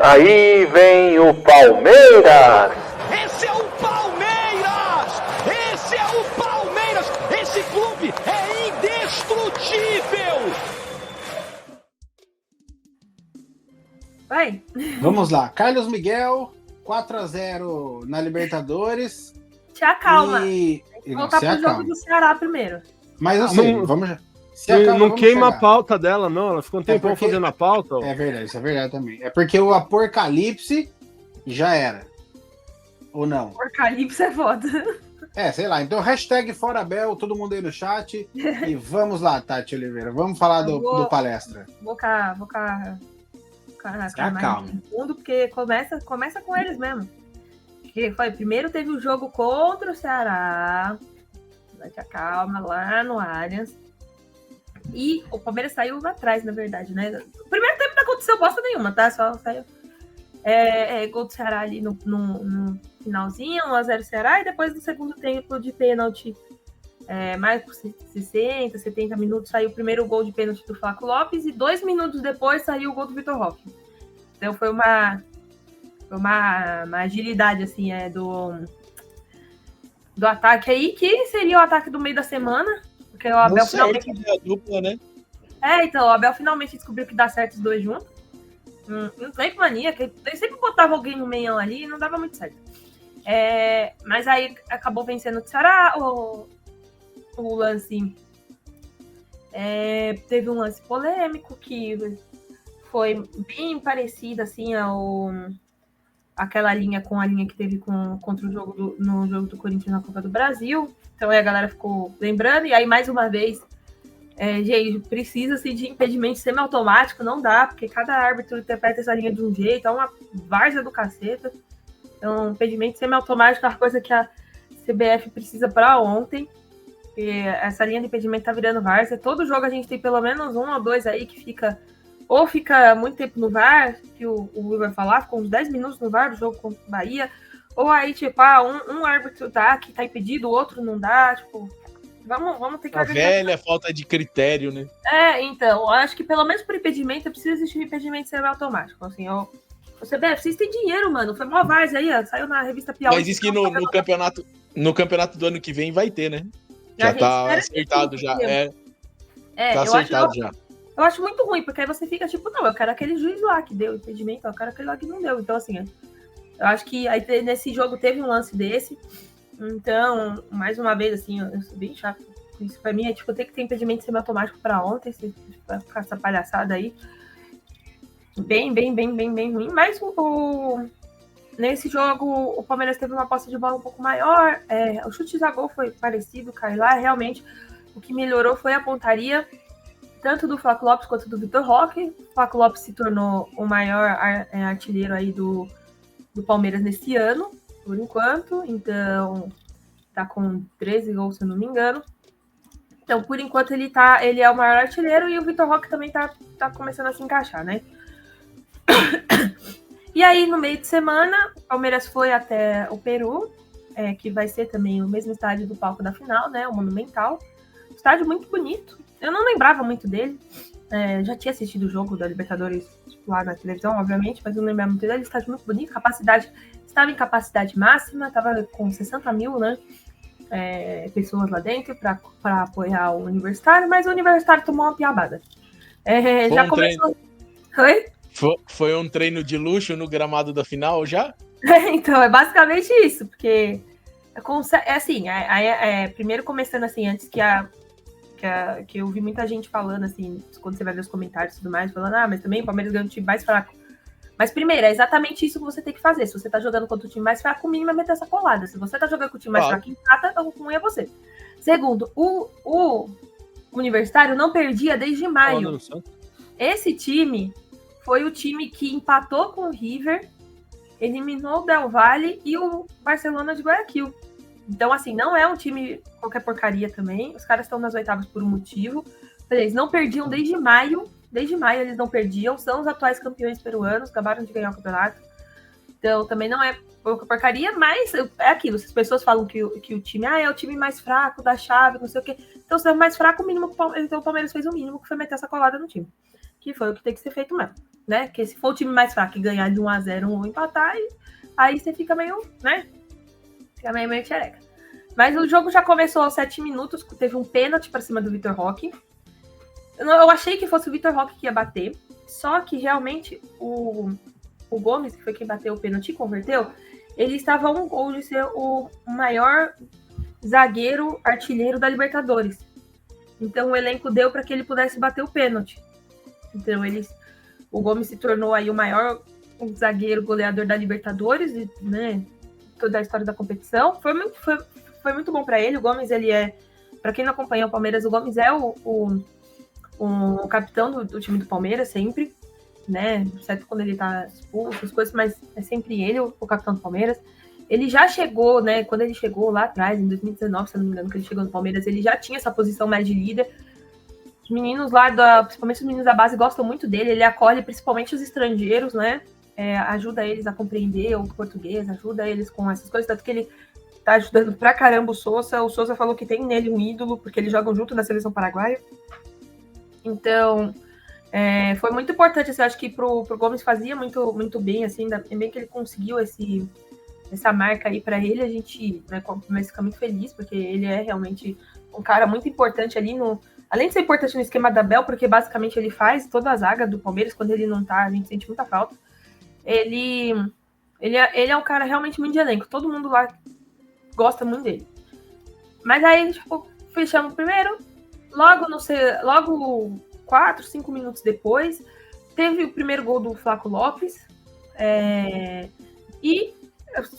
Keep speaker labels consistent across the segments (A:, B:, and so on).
A: Aí vem o Palmeiras!
B: Esse é o Palmeiras! Esse é o Palmeiras! Esse clube é indestrutível!
C: Vai.
D: Vamos lá. Carlos Miguel, 4-0 na Libertadores.
C: Te acalma.
D: E
C: Voltar pro jogo do Ceará primeiro.
D: Mas eu sei, vamos já.
E: Não queima a pauta dela, não. Ela ficou um tempão fazendo a pauta.
D: É verdade, isso é verdade também. É porque o Apocalipse já era. Ou não?
C: Apocalipse é foda.
D: Sei lá. Então, hashtag ForaBel, todo mundo aí no chat. E vamos lá, Tati Oliveira. Vamos falar do palestra.
C: Vou ficar mais no fundo, porque começa com eles mesmo. Porque primeiro teve o jogo contra o Ceará. Te acalma lá no Allianz. E o Palmeiras saiu lá atrás, na verdade, né? O primeiro tempo não aconteceu bosta nenhuma, tá? Só saiu gol do Ceará ali no finalzinho, 1-0 Ceará, e depois do segundo tempo de pênalti, mais por 60, 70 minutos, saiu o primeiro gol de pênalti do Flaco Lopes, e 2 minutos depois saiu o gol do Vitor Roque. Então foi uma agilidade, assim, do ataque aí, que seria o ataque do meio da semana, porque o Abel finalmente...
F: dupla, né?
C: Então, o Abel finalmente descobriu que dá certo os dois juntos. Não sei que mania, que ele sempre botava alguém no meião ali e não dava muito certo. Mas aí acabou vencendo o Ceará, o lance... teve um lance polêmico que foi bem parecido, assim, aquela linha com a linha que teve contra no jogo do Corinthians na Copa do Brasil. Então aí a galera ficou lembrando, e aí mais uma vez, gente, precisa-se de impedimento semiautomático, não dá, porque cada árbitro interpreta essa linha de um jeito, é uma várzea do caceta. Então, impedimento semiautomático é uma coisa que a CBF precisa para ontem, porque essa linha de impedimento tá virando várzea. Todo jogo a gente tem pelo menos 1 ou 2 aí que fica muito tempo no VAR, que o Will vai falar, ficou uns 10 minutos no VAR do jogo contra o Bahia, ou aí, tipo, um árbitro dá que tá impedido, o outro não dá, tipo, vamos ter que...
F: A velha falta de critério, né?
C: Então, eu acho que pelo menos por impedimento precisa existir um impedimento semiautomático, assim, você vocês têm dinheiro, mano, foi mó várzea aí, ó, saiu na revista Piauí.
F: Mas diz que no campeonato do ano que vem vai ter, né? Já tá acertado, já. Tá acertado já.
C: Eu acho muito ruim, porque aí você fica tipo, não, eu quero aquele juiz lá que deu impedimento, eu quero aquele lá que não deu. Então, assim, eu acho que aí nesse jogo teve um lance desse. Então, mais uma vez, assim, eu sou bem chato. Isso pra mim é tipo, tem que ter impedimento semiautomático pra ontem, se vai ficar essa palhaçada aí. Bem ruim. Mas nesse jogo, o Palmeiras teve uma posse de bola um pouco maior. O chute a gol foi parecido, caiu lá. Realmente, o que melhorou foi a pontaria, tanto do Flaco Lopes quanto do Vitor Roque. O Flaco Lopes se tornou o maior artilheiro aí do Palmeiras nesse ano, por enquanto. Então, tá com 13 gols, se eu não me engano. Então, por enquanto, ele é o maior artilheiro, e o Vitor Roque também tá começando a se encaixar, né? E aí, no meio de semana, o Palmeiras foi até o Peru, que vai ser também o mesmo estádio do palco da final, né? O Monumental. Estádio muito bonito. Eu não lembrava muito dele. Já tinha assistido o jogo da Libertadores lá na televisão, obviamente, mas eu não lembrava muito dele. Estádio muito bonito. Estava em capacidade máxima, estava com 60 mil, né? Pessoas lá dentro para apoiar o Universitário, mas o Universitário tomou uma piabada. Já começou. Oi?
F: Foi um treino de luxo no gramado da final já?
C: Então, é basicamente isso, porque primeiro começando assim, antes que eu vi muita gente falando assim, quando você vai ver os comentários e tudo mais, falando, mas também o Palmeiras ganhou um time mais fraco. Mas primeiro, é exatamente isso que você tem que fazer. Se você tá jogando contra o time mais fraco, o mínimo é meter essa colada. Se você tá jogando com o time mais fraco, empata, o ruim é você. Segundo, o Universitário não perdia desde maio. Esse time foi o time que empatou com o River, eliminou o Del Valle e o Barcelona de Guayaquil. Então, assim, não é um time qualquer porcaria também. Os caras estão nas oitavas por um motivo. Eles não perdiam desde maio. Desde maio eles não perdiam. São os atuais campeões peruanos, acabaram de ganhar o campeonato. Então, também não é pouca porcaria, mas é aquilo. Se as pessoas falam que o time é o time mais fraco da chave, não sei o quê. Então, se é o mais fraco, o mínimo que o Palmeiras fez o mínimo, que foi meter essa colada no time. Que foi o que tem que ser feito mesmo. né? Porque se for o time mais fraco e ganhar de 1-0 ou empatar, aí você fica meio, né? Fica meio xereca. Mas o jogo já começou aos 7 minutos, teve um pênalti para cima do Vitor Roque. Eu achei que fosse o Vitor Roque que ia bater, só que realmente o Gomes, que foi quem bateu o pênalti e converteu, ele estava a um gol de ser o maior zagueiro artilheiro da Libertadores. Então o elenco deu para que ele pudesse bater o pênalti. Então o Gomes se tornou aí o maior zagueiro goleador da Libertadores, né? Toda a história da competição. Foi muito bom para ele. O Gomes, ele é, para quem não acompanha o Palmeiras, o Gomes é o capitão do time do Palmeiras sempre, né? Exceto quando ele tá expulso, as coisas, mas é sempre ele o capitão do Palmeiras. Ele já chegou, né? Quando ele chegou lá atrás, em 2019, se eu não me engano, que ele chegou no Palmeiras, ele já tinha essa posição mais de líder. Os meninos lá, principalmente os meninos da base, gostam muito dele. Ele acolhe principalmente os estrangeiros, né? Ajuda eles a compreender o português, ajuda eles com essas coisas, tanto que ele tá ajudando pra caramba o Sousa. O Sousa falou que tem nele um ídolo, porque eles jogam junto na seleção paraguaia. Então, foi muito importante, assim, acho que pro Gomes fazia muito, muito bem, assim, ainda bem que ele conseguiu essa marca aí para ele, a gente, né, fica muito feliz, porque ele é realmente um cara muito importante ali além de ser importante no esquema da Abel, porque basicamente ele faz toda a zaga do Palmeiras, quando ele não tá, a gente sente muita falta. Ele é um cara realmente muito de elenco, todo mundo lá gosta muito dele. Mas aí, tipo, fechamos o primeiro, logo 4, 5 minutos depois, teve o primeiro gol do Flaco Lopes, e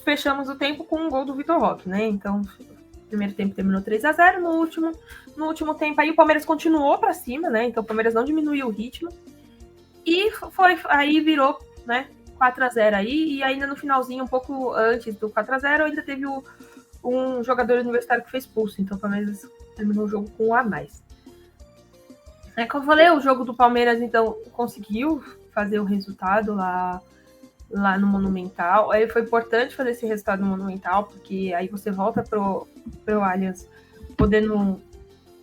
C: fechamos o tempo com um gol do Vitor Roque, né? Então, o primeiro tempo terminou 3-0, no último tempo aí o Palmeiras continuou para cima, né? Então o Palmeiras não diminuiu o ritmo, e aí virou, né, 4-0 aí, e ainda no finalzinho, um pouco antes do 4-0, ainda teve um jogador universitário que foi expulso, então o Palmeiras terminou o jogo com 1 a mais. Como eu falei, o jogo do Palmeiras, então, conseguiu fazer o resultado lá no Monumental. Aí foi importante fazer esse resultado no Monumental, porque aí você volta pro Allianz podendo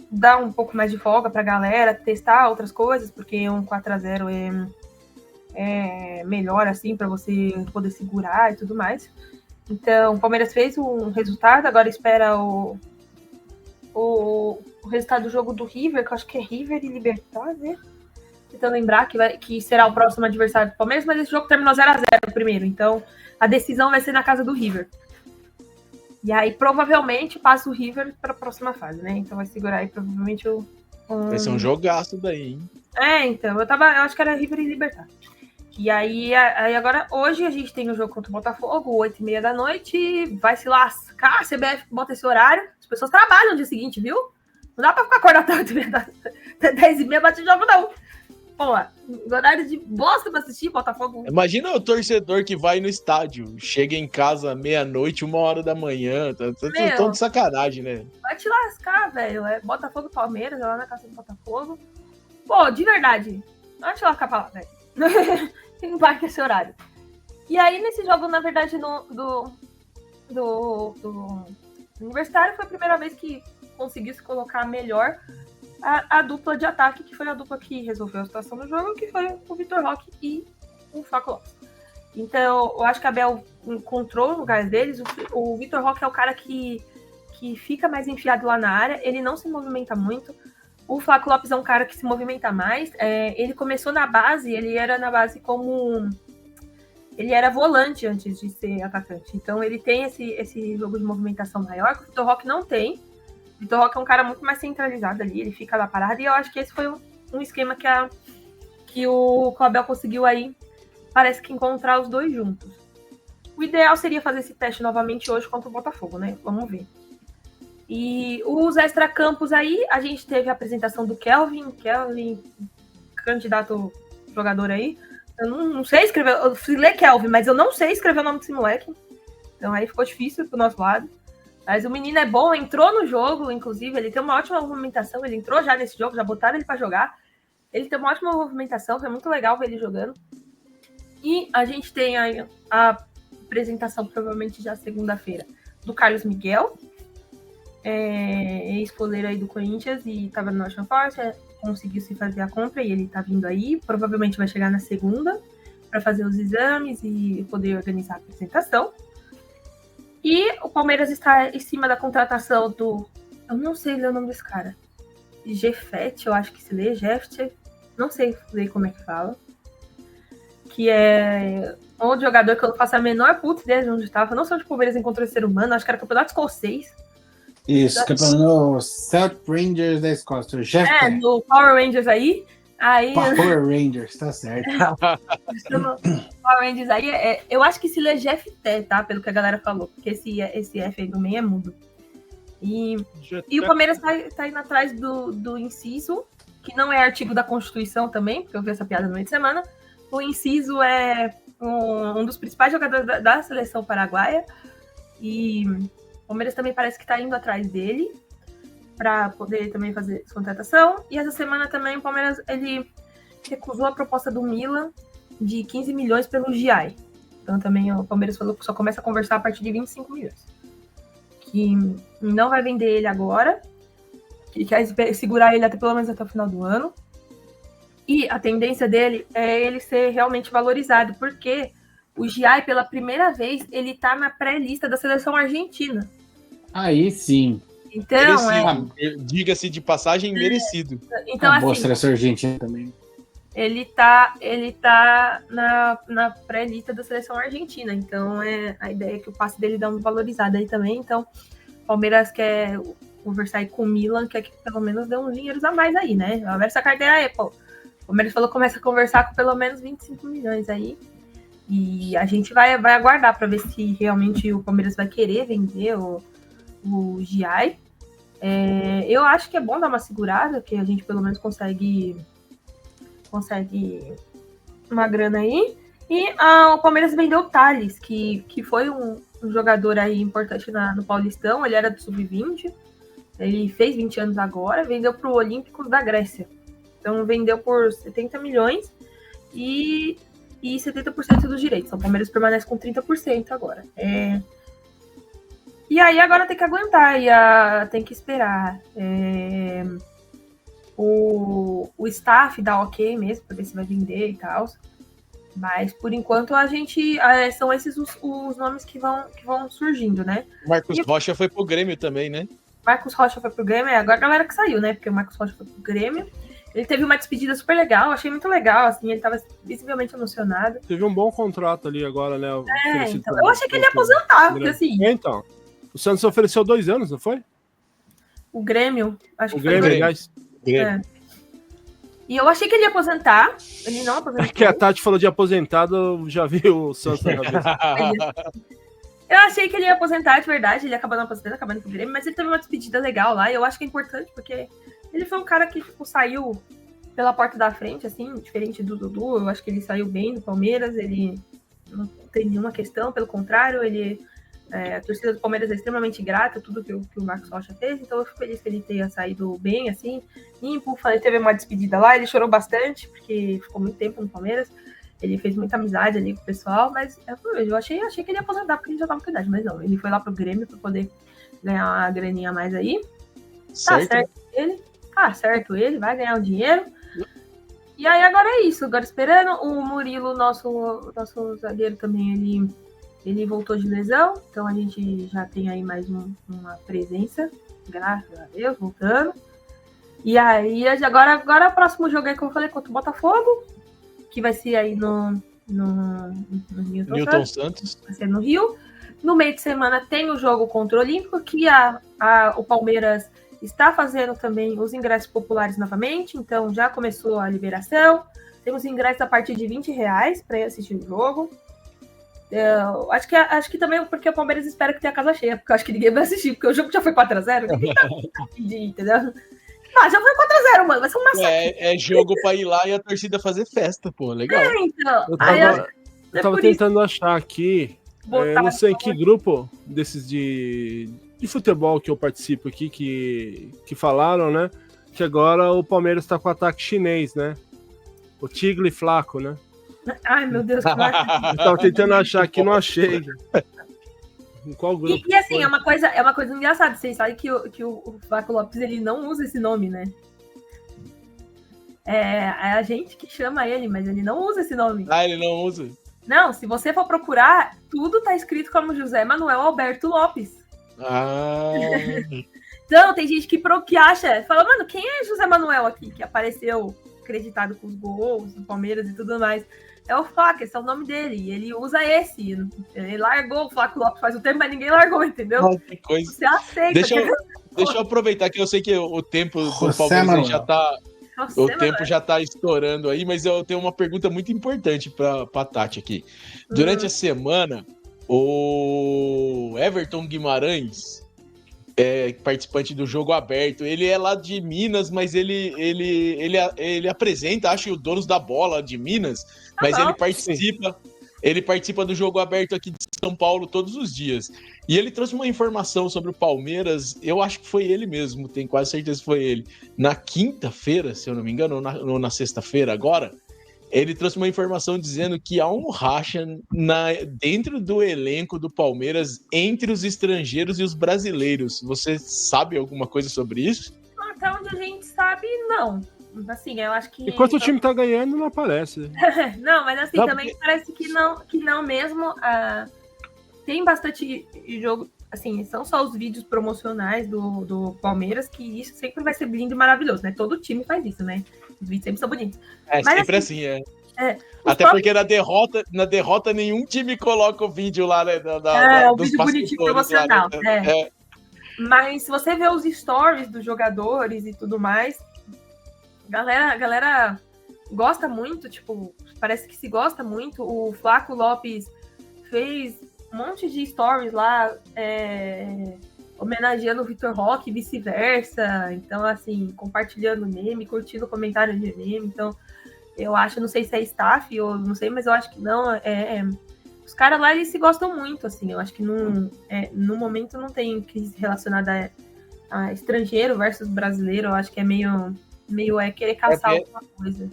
C: dar um pouco mais de folga pra galera, testar outras coisas, porque um 4-0 é melhor, assim, para você poder segurar e tudo mais. Então, o Palmeiras fez um resultado, agora espera o resultado do jogo do River, que eu acho que é River e Libertad, né? Tentando lembrar que será o próximo adversário do Palmeiras, mas esse jogo terminou 0-0 primeiro, então a decisão vai ser na casa do River. E aí, provavelmente, passa o River para a próxima fase, né? Então vai segurar aí, provavelmente,
F: vai ser um jogaço daí, hein?
C: Então, eu acho que era River e Libertad. E aí agora, hoje a gente tem o jogo contra o Botafogo, 8h30 da noite, vai se lascar, a CBF bota esse horário, as pessoas trabalham no dia seguinte, viu? Não dá pra ficar acordado até 10h30, bate o jogo, não. Pô, horário de bosta pra assistir Botafogo.
F: Imagina o torcedor que vai no estádio, chega em casa meia-noite, 1h da manhã, tá tão de sacanagem, né?
C: Vai te lascar, velho, Botafogo e Palmeiras, é lá na casa do Botafogo. Pô, de verdade, não vai te lascar pra lá, velho. Não vai ter esse horário. E aí, nesse jogo, na verdade, do Universitário, foi a primeira vez que conseguiu se colocar melhor a dupla de ataque, que foi a dupla que resolveu a situação do jogo, que foi o Vitor Roque e o Flaco Lopes. Então, eu acho que a Abel encontrou o lugar deles. O Vitor Roque é o cara que fica mais enfiado lá na área, ele não se movimenta muito. O Flaco Lopes é um cara que se movimenta mais. Ele começou na base, ele era na base como... Ele era volante antes de ser atacante. Então, ele tem esse jogo de movimentação maior, que o Vitor Roque não tem. O Vitor Roque é um cara muito mais centralizado ali, ele fica lá parado. E eu acho que esse foi um esquema que o Abel conseguiu aí, parece que encontrar os dois juntos. O ideal seria fazer esse teste novamente hoje contra o Botafogo, né? Vamos ver. E os extracampos aí, a gente teve a apresentação do Kelvin, candidato jogador aí. Eu não sei escrever, eu fui ler Kelvin, mas eu não sei escrever o nome desse moleque. Então aí ficou difícil pro nosso lado. Mas o menino é bom, entrou no jogo, inclusive, ele tem uma ótima movimentação, ele entrou já nesse jogo, já botaram ele para jogar. Ele tem uma ótima movimentação, foi muito legal ver ele jogando. E a gente tem a apresentação, provavelmente já segunda-feira, do Carlos Miguel, ex-goleiro aí do Corinthians e estava no Nottingham Forest, conseguiu se fazer a compra e ele tá vindo aí. Provavelmente vai chegar na segunda para fazer os exames e poder organizar a apresentação. E o Palmeiras está em cima da contratação do... Eu não sei ler o nome desse cara. Jefete, eu acho que se lê. Jefte. Não sei ler como é que fala. Que é outro jogador que eu não faço a menor puta ideia de onde estava. Não sei onde o Palmeiras encontrou esse ser humano. Acho que era campeonato escocês.
D: Isso, campeonato South Rangers da Escócia.
C: No Power Rangers aí.
D: Power Rangers, tá certo.
C: Power Rangers aí, eu acho que se lê Jefté, tá? Pelo que a galera falou. Porque esse F aí no meio é mudo. E o Palmeiras tá indo atrás do inciso, que não é artigo da Constituição também, porque eu vi essa piada no meio de semana. O inciso é um dos principais jogadores da seleção paraguaia. E o Palmeiras também parece que tá indo atrás dele para poder também fazer essa contratação. E essa semana também o Palmeiras ele recusou a proposta do Milan de 15 milhões pelo GI. Então também o Palmeiras falou que só começa a conversar a partir de 25 milhões. Que não vai vender ele agora, que quer segurar ele pelo menos até o final do ano. E a tendência dele é ele ser realmente valorizado, porque o GI, pela primeira vez, ele tá na pré-lista da seleção argentina.
D: Aí sim.
C: Então,
F: diga-se de passagem, merecido.
C: Então,
D: a boa seleção argentina também.
C: Ele tá na pré-lista da seleção argentina. Então, a ideia é que o passe dele dá uma valorizada aí também. Então, o Palmeiras quer conversar aí com o Milan, quer que pelo menos dê uns dinheiros a mais aí, né? Abre essa carteira aí, pô. O Palmeiras falou que começa a conversar com pelo menos 25 milhões aí. E a gente vai aguardar para ver se realmente o Palmeiras vai querer vender o GI. Eu acho que é bom dar uma segurada, que a gente pelo menos consegue uma grana aí. E o Palmeiras vendeu o Thales, que foi um jogador aí importante no Paulistão. Ele era do Sub-20, ele fez 20 anos agora, vendeu para o Olímpicos da Grécia. Então vendeu por 70 milhões e 70% dos direitos. Então o Palmeiras permanece com 30% agora. E aí agora tem que aguentar, tem que esperar o staff dar ok mesmo, para ver se vai vender e tal. Mas por enquanto a gente são esses os nomes que vão surgindo, né?
F: O Marcos Rocha foi pro Grêmio também, né?
C: Marcos Rocha foi pro Grêmio, agora a galera que saiu, né? Porque o Marcos Rocha foi pro Grêmio. Ele teve uma despedida super legal, achei muito legal, assim, ele tava visivelmente emocionado.
E: Teve um bom contrato ali agora, né?
C: Então, eu achei que ele ia aposentar, porque assim...
E: Então, o Santos ofereceu 2 anos, não foi?
C: O Grêmio, acho
E: que
C: foi.
E: Aliás.
C: E eu achei que ele ia aposentar, ele não aposentou.
E: É que a Tati falou de aposentado, eu já vi o Santos na cabeça.
C: Eu achei que ele ia aposentar, de verdade, ele acabou não aposentando, acabando pro Grêmio, mas ele teve uma despedida legal lá, e eu acho que é importante, porque ele foi um cara que, tipo, saiu pela porta da frente, assim, diferente do Dudu. Eu acho que ele saiu bem do Palmeiras, ele não tem nenhuma questão, pelo contrário, a torcida do Palmeiras é extremamente grata a tudo que o Marcos Rocha fez, então eu fico feliz que ele tenha saído bem, assim, limpo. Ele teve uma despedida lá, ele chorou bastante, porque ficou muito tempo no Palmeiras, ele fez muita amizade ali com o pessoal, mas eu achei que ele ia aposentar, porque ele já tava com idade, mas não, ele foi lá pro Grêmio para poder ganhar uma graninha a mais aí.
F: Certo.
C: Tá certo ele, vai ganhar o dinheiro. E aí agora é isso, agora esperando. O Murilo, nosso zagueiro também, ele voltou de lesão, então a gente já tem aí mais uma presença, graças a Deus, voltando. E aí agora o próximo jogo é que eu falei contra o Botafogo, que vai ser aí no
F: Newton Santos.
C: Vai ser no Rio. No meio de semana tem o jogo contra o Olímpico, que o Palmeiras está fazendo também os ingressos populares novamente, então já começou a liberação. Temos ingressos a partir de R$20 para assistir o jogo. Acho que também porque o Palmeiras espera que tenha a casa cheia, porque eu acho que ninguém vai assistir, porque o jogo já foi 4-0, ninguém tá entendeu? Mas já foi 4-0, mano, vai ser um massacre.
F: É jogo pra ir lá e a torcida fazer festa, pô, legal.
C: Então.
E: Eu tava tentando achar aqui, não sei em que grupo desses de futebol que eu participo aqui, que falaram, né, que agora o Palmeiras tá com ataque chinês, né? O Tigre Flaco, né?
C: Ai, meu Deus.
E: Eu tava tentando achar aqui, não achei. Em qual grupo?
C: E assim, é uma coisa engraçada. Vocês sabem que o Flaco Lopes, ele não usa esse nome, né? É a gente que chama ele, mas ele não usa esse nome.
F: Ah, ele não usa?
C: Não, se você for procurar, tudo tá escrito como José Manuel Alberto Lopes.
F: Ah.
C: Então, tem gente que acha, fala, mano, quem é José Manuel aqui, que apareceu acreditado com os gols do Palmeiras e tudo mais? É o Flaco, esse é o nome dele, e ele usa esse. Ele largou o Flaco Lopes faz um tempo, mas ninguém largou, entendeu?
F: Ah, que coisa.
C: Você aceita.
F: Deixa eu aproveitar que eu sei que o tempo do Palmeiras já tá... O tempo já tá estourando aí, mas eu tenho uma pergunta muito importante pra Tati aqui. Durante a semana, o Everton Guimarães, participante do Jogo Aberto, ele é lá de Minas, mas ele apresenta, acho que o Donos da Bola de Minas, mas ele participa do Jogo Aberto aqui de São Paulo todos os dias. E ele trouxe uma informação sobre o Palmeiras, eu acho que foi ele mesmo, tenho quase certeza que foi ele. Na quinta-feira, se eu não me engano, ou na sexta-feira agora, ele trouxe uma informação dizendo que há um racha dentro do elenco do Palmeiras entre os estrangeiros e os brasileiros. Você sabe alguma coisa sobre isso?
C: Até onde a gente sabe, não. Assim, eu acho que...
E: Enquanto o time tá ganhando, não aparece.
C: Não, mas assim, também parece que não mesmo. Tem bastante jogo, assim, são só os vídeos promocionais do Palmeiras, que isso sempre vai ser lindo e maravilhoso, né? Todo time faz isso, né? Os vídeos sempre são bonitos.
F: Mas sempre assim. Até porque na derrota nenhum time coloca o vídeo lá, né?
C: O vídeo bonitinho promocional. Lá, né? Mas se você vê os stories dos jogadores e tudo mais, a galera gosta muito, tipo, parece que se gosta muito. O Flaco Lopes fez um monte de stories lá, homenageando o Vitor Roque e vice-versa. Então, assim, compartilhando meme, curtindo comentário de meme. Então, eu acho, não sei se é staff ou não sei, mas eu acho que não. Os caras lá, eles se gostam muito, assim. Eu acho que no momento não tem crise relacionada a estrangeiro versus brasileiro. Eu acho que é meio querer caçar alguma coisa.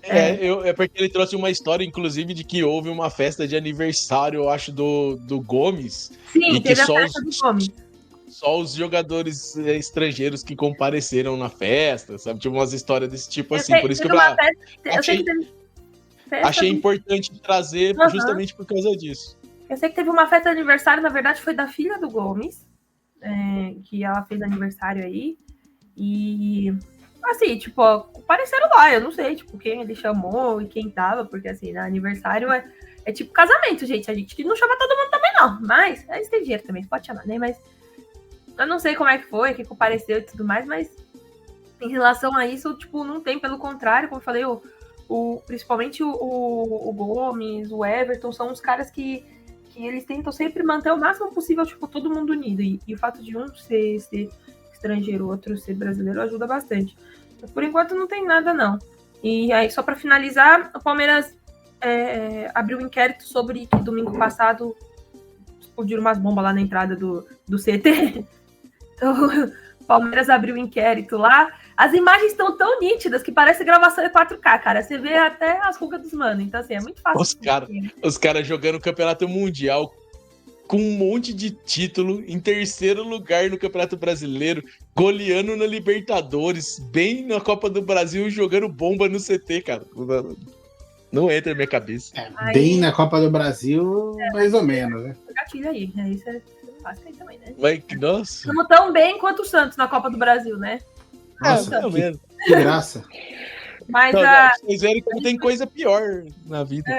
F: É porque ele trouxe uma história, inclusive, de que houve uma festa de aniversário, eu acho, do Gomes.
C: Sim,
F: e
C: teve
F: que
C: a festa do Gomes.
F: Só os jogadores estrangeiros que compareceram na festa, sabe? Tipo umas histórias desse tipo assim. Por isso que achei importante trazer justamente por causa disso.
C: Eu sei que teve uma festa de aniversário, na verdade, foi da filha do Gomes, que ela fez aniversário aí. E... assim, tipo, apareceram lá, eu não sei, tipo, quem ele chamou e quem tava, porque, assim, né, aniversário é tipo casamento, gente. A gente que não chama todo mundo também, não. Mas, eles têm dinheiro também, pode chamar, né? Mas eu não sei como é que foi, quem compareceu e tudo mais, mas em relação a isso, tipo, não tem, pelo contrário, como eu falei, principalmente o Gomes, o Everton, são os caras que eles tentam sempre manter o máximo possível, tipo, todo mundo unido. E o fato de um ser estrangeiro, outro ser brasileiro, ajuda bastante. Mas, por enquanto não tem nada, não. E aí, só para finalizar, o Palmeiras abriu um inquérito sobre que domingo passado explodiram umas bombas lá na entrada do CT. Então, o Palmeiras abriu um inquérito lá. As imagens estão tão nítidas que parece gravação em 4K, cara. Você vê até as rugas dos manos. Então, assim, é muito fácil.
F: Os caras jogando o Campeonato Mundial com um monte de título, em terceiro lugar no Campeonato Brasileiro, goleando na Libertadores, bem na Copa do Brasil, jogando bomba no CT, cara. Não entra na minha cabeça.
D: Bem na Copa do Brasil, mais ou menos, né?
C: Gatilho aí, isso é fácil aí também, né?
F: Nossa.
C: Estamos tão bem quanto o Santos na Copa do Brasil, né?
D: Nossa, que graça.
C: Mas
F: vocês verem como tem coisa pior na vida.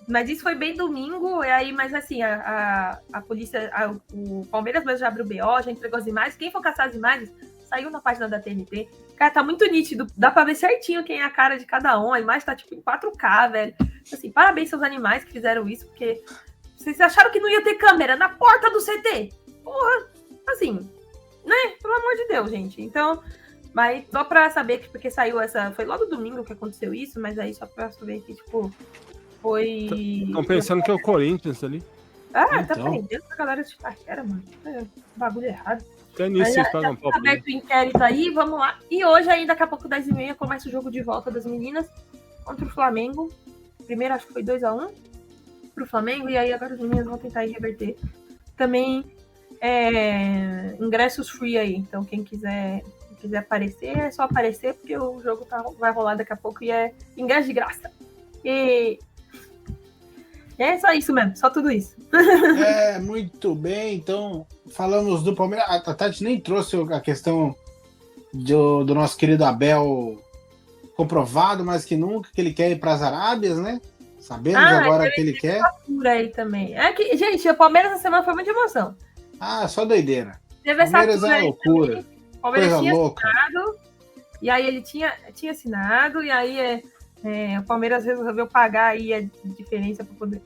C: Mas isso foi bem domingo, mas assim, a polícia, o Palmeiras mesmo já abriu o BO, já entregou as imagens. Quem for caçar as imagens, saiu na página da TNT. Cara, tá muito nítido, dá pra ver certinho quem é a cara de cada um. A imagem tá tipo em 4K, velho. Assim, parabéns aos animais que fizeram isso, porque vocês acharam que não ia ter câmera na porta do CT? Porra, assim, né? Pelo amor de Deus, gente. Então, mas só pra saber que, porque saiu foi logo domingo que aconteceu isso, mas aí só pra saber que, tipo, foi...
E: Estão pensando que é o Corinthians ali.
C: Tá prendendo a galera de Itaquera, mano. Bagulho errado.
E: Até nisso vocês pagam pau.
C: Aberto o inquérito aí, vamos lá. E hoje, aí, daqui a pouco, 10h30, começa o jogo de volta das meninas contra o Flamengo. Primeiro, acho que foi 2-1 pro Flamengo, e aí agora os meninos vão tentar reverter. Também ingressos free aí, então quem quiser quiser aparecer, é só aparecer, porque o jogo vai rolar daqui a pouco e é ingresso de graça. E é só isso mesmo, só tudo isso.
D: Muito bem. Então, falamos do Palmeiras. A Tati nem trouxe a questão do nosso querido Abel comprovado, mas que nunca, que ele quer ir para as Arábias, né? Sabemos agora que ele quer.
C: Aí também. Gente, o Palmeiras essa semana foi muita emoção.
D: Só doideira.
C: Teve
D: Palmeiras é loucura.
C: O Palmeiras
D: coisa
C: tinha
D: louca.
C: assinado, e aí ele tinha assinado, e aí o Palmeiras resolveu pagar aí a diferença para poder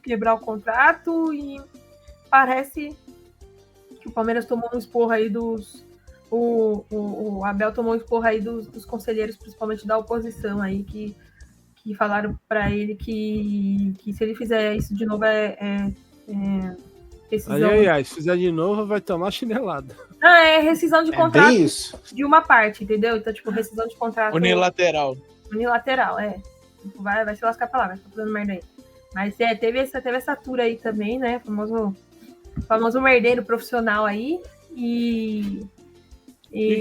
C: quebrar o contrato, e parece que o Palmeiras tomou um esporro aí o Abel tomou um esporro aí dos conselheiros, principalmente da oposição aí, que falaram para ele que se ele fizer isso de novo rescisão.
E: Se fizer de novo, vai tomar chinelada.
C: É rescisão de contrato
D: bem isso.
C: de uma parte, entendeu? Então, tipo, rescisão de contrato.
F: Unilateral,
C: Vai se lascar pra lá, vai ficar fazendo merda aí. Mas teve essa tour aí também, né? Famoso merdeiro profissional aí. E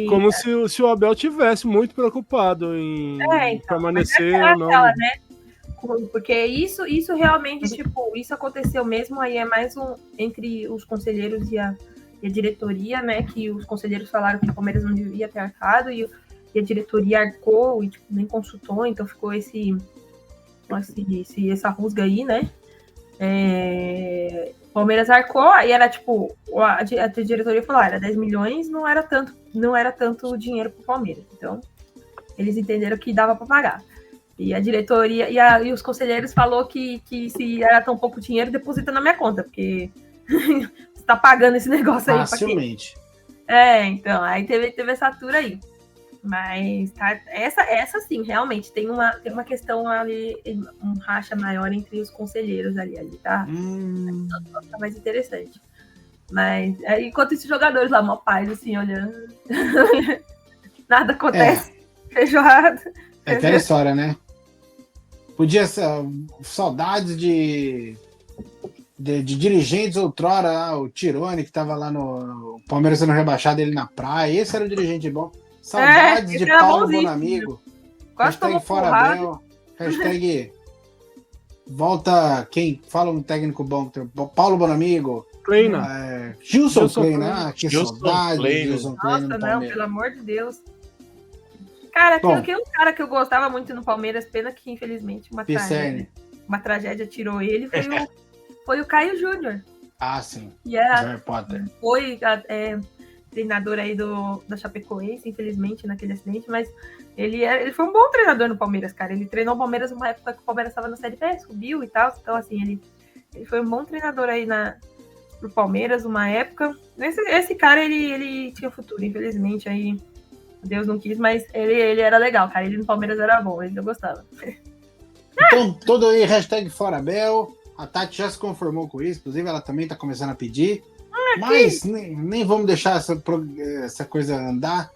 E: como se o Abel tivesse muito preocupado em permanecer ou não.
C: Né? Porque isso realmente, tipo, isso aconteceu mesmo, aí é mais entre os conselheiros e a diretoria, né? Que os conselheiros falaram que o Palmeiras não devia ter arcado e a diretoria arcou e tipo, nem consultou, então ficou essa rusga aí, né? O Palmeiras arcou, aí era tipo, a diretoria falou, era 10 milhões, não era tanto dinheiro pro Palmeiras. Então, eles entenderam que dava para pagar. E a diretoria e os conselheiros falou que se era tão pouco dinheiro, deposita na minha conta, porque você tá pagando esse negócio aí.
D: Facilmente.
C: Então, aí teve essa tour aí. Mas essa sim, realmente, tem uma questão ali, um racha maior entre os conselheiros ali, tá? Tá mais interessante. Mas, enquanto esses jogadores lá, mó paz, assim, olhando, nada acontece, feijoada.
D: É aquela história, né? Podia ser saudades de dirigentes outrora, o Tirone, que tava lá no Palmeiras sendo rebaixado, ele na praia, esse era o dirigente bom. Saudades de Paulo Bonamigo. Hashtag fora Abel. Hashtag volta quem fala um técnico bom. Paulo Bonamigo.
E: Kleina.
D: Gilson Kleina. Que saudade de Gilson Kleina no Palmeiras.
C: Não, pelo amor de Deus. Cara, aquele cara que eu gostava muito no Palmeiras, pena que infelizmente uma tragédia tirou ele, foi o Caio Júnior.
D: Sim.
C: E
D: Harry Potter.
C: Foi treinador aí da Chapecoense, infelizmente, naquele acidente, mas ele foi um bom treinador no Palmeiras, cara. Ele treinou o Palmeiras numa época que o Palmeiras estava na Série B, subiu e tal. Então, assim, ele foi um bom treinador aí pro Palmeiras numa época. Esse cara, ele tinha futuro, infelizmente, aí Deus não quis, mas ele era legal, cara. Ele no Palmeiras era bom, eu gostava.
D: Então, todo aí, hashtag fora Abel. A Tati já se conformou com isso, inclusive ela também tá começando a pedir. Mas nem vamos deixar essa coisa andar.